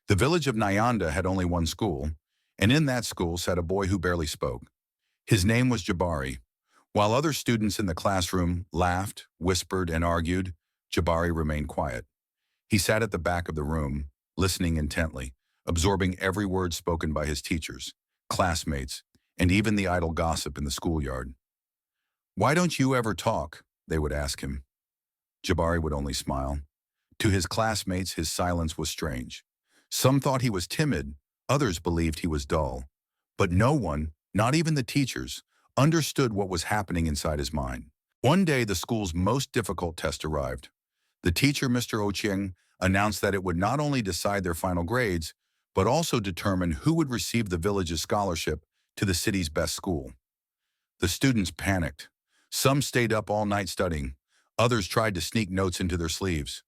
The village of Nyanda had only one school, and in that school sat a boy who barely spoke. His name was Jabari. While other students in the classroom laughed, whispered, and argued, Jabari remained quiet. He sat at the back of the room, listening intently, absorbing every word spoken by his teachers, classmates, and even the idle gossip in the schoolyard. "Why don't you ever talk?" they would ask him. Jabari would only smile. To his classmates, his silence was strange. Some thought he was timid, others believed he was dull. But no one, not even the teachers, understood what was happening inside his mind. One day, the school's most difficult test arrived. The teacher, Mr. Ochieng, announced that it would not only decide their final grades, but also determine who would receive the village's scholarship to the city's best school. The students panicked. Some stayed up all night studying. Others tried to sneak notes into their sleeves.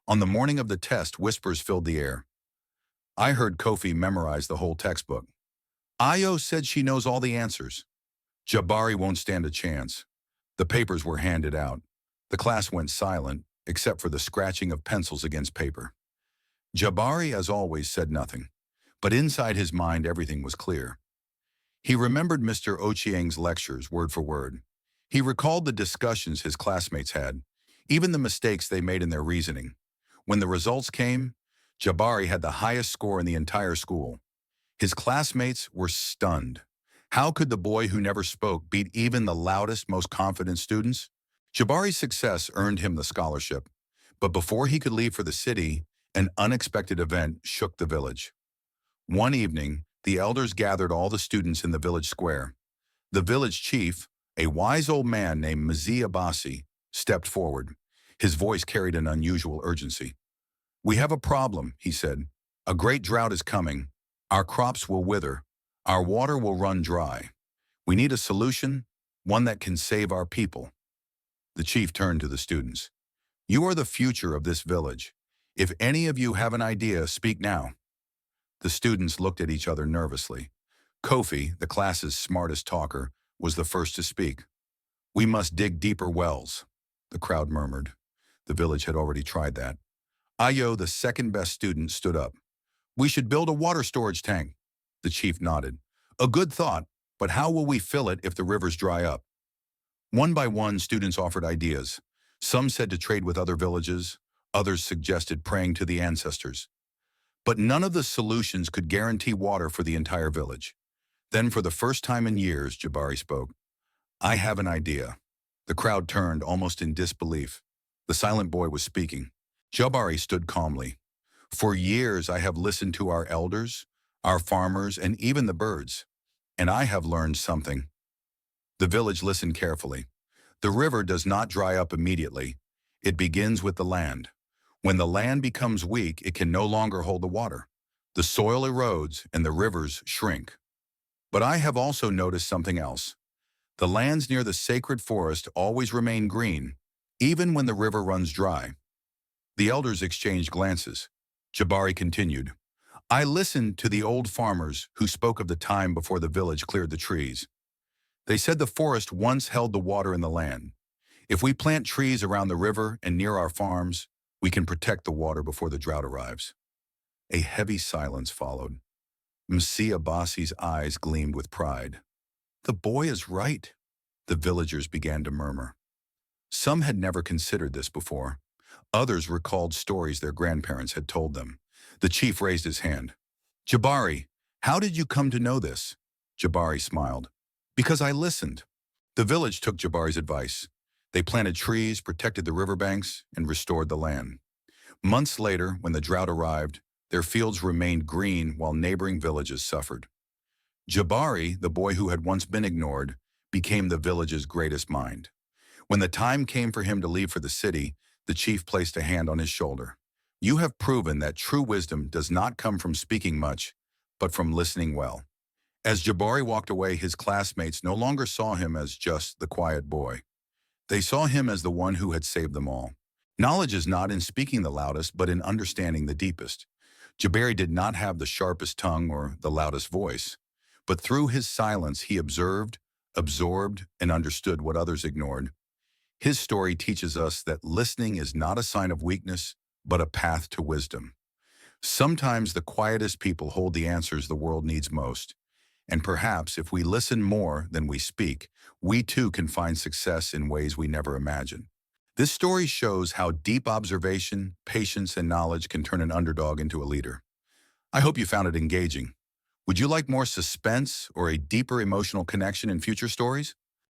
On the morning of the test, whispers filled the air. "I heard Kofi memorize the whole textbook. Ayo said she knows all the answers. Jabari won't stand a chance." The papers were handed out. The class went silent, except for the scratching of pencils against paper. Jabari, as always, said nothing. But inside his mind, everything was clear. He remembered Mr. Ochieng's lectures word for word. He recalled the discussions his classmates had, even the mistakes they made in their reasoning. When the results came, Jabari had the highest score in the entire school. His classmates were stunned. How could the boy who never spoke beat even the loudest, most confident students? Jabari's success earned him the scholarship. But before he could leave for the city, an unexpected event shook the village. One evening, the elders gathered all the students in the village square. The village chief, a wise old man named Mzee Abasi, stepped forward. His voice carried an unusual urgency. "We have a problem," he said. "A great drought is coming. Our crops will wither. Our water will run dry. We need a solution, one that can save our people." The chief turned to the students. "You are the future of this village. If any of you have an idea, speak now." The students looked at each other nervously. Kofi, the class's smartest talker, was the first to speak. "We must dig deeper wells," the crowd murmured. The village had already tried that. Ayo, the second-best student, stood up. "We should build a water storage tank." The chief nodded. "A good thought, but how will we fill it if the rivers dry up?" One by one, students offered ideas. Some said to trade with other villages. Others suggested praying to the ancestors. But none of the solutions could guarantee water for the entire village. Then, for the first time in years, Jabari spoke. "I have an idea." The crowd turned, almost in disbelief. The silent boy was speaking. Jabari stood calmly. "For years I have listened to our elders, our farmers, and even the birds. And I have learned something." The village listened carefully. The river does not dry up immediately. It begins with the land. When the land becomes weak, it can no longer hold the water. The soil erodes and the rivers shrink. But I have also noticed something else. The lands near the sacred forest always remain green, even when the river runs dry. The elders exchanged glances. Jabari continued. "I listened to the old farmers who spoke of the time before the village cleared the trees. They said the forest once held the water in the land. If we plant trees around the river and near our farms, we can protect the water before the drought arrives." A heavy silence followed. Mzee Abasi's eyes gleamed with pride. "The boy is right," the villagers began to murmur. Some had never considered this before. Others recalled stories their grandparents had told them. The chief raised his hand. "Jabari, how did you come to know this?" Jabari smiled. "Because I listened." The village took Jabari's advice. They planted trees, protected the riverbanks, and restored the land. Months later, when the drought arrived, their fields remained green while neighboring villages suffered. Jabari, the boy who had once been ignored, became the village's greatest mind. When the time came for him to leave for the city, the chief placed a hand on his shoulder. "You have proven that true wisdom does not come from speaking much, but from listening well." As Jabari walked away, his classmates no longer saw him as just the quiet boy. They saw him as the one who had saved them all. Knowledge is not in speaking the loudest, but in understanding the deepest. Jabari did not have the sharpest tongue or the loudest voice, but through his silence he observed, absorbed, and understood what others ignored. His story teaches us that listening is not a sign of weakness, but a path to wisdom. Sometimes the quietest people hold the answers the world needs most. And perhaps if we listen more than we speak, we too can find success in ways we never imagined. This story shows how deep observation, patience, and knowledge can turn an underdog into a leader. I hope you found it engaging. Would you like more suspense or a deeper emotional connection in future stories?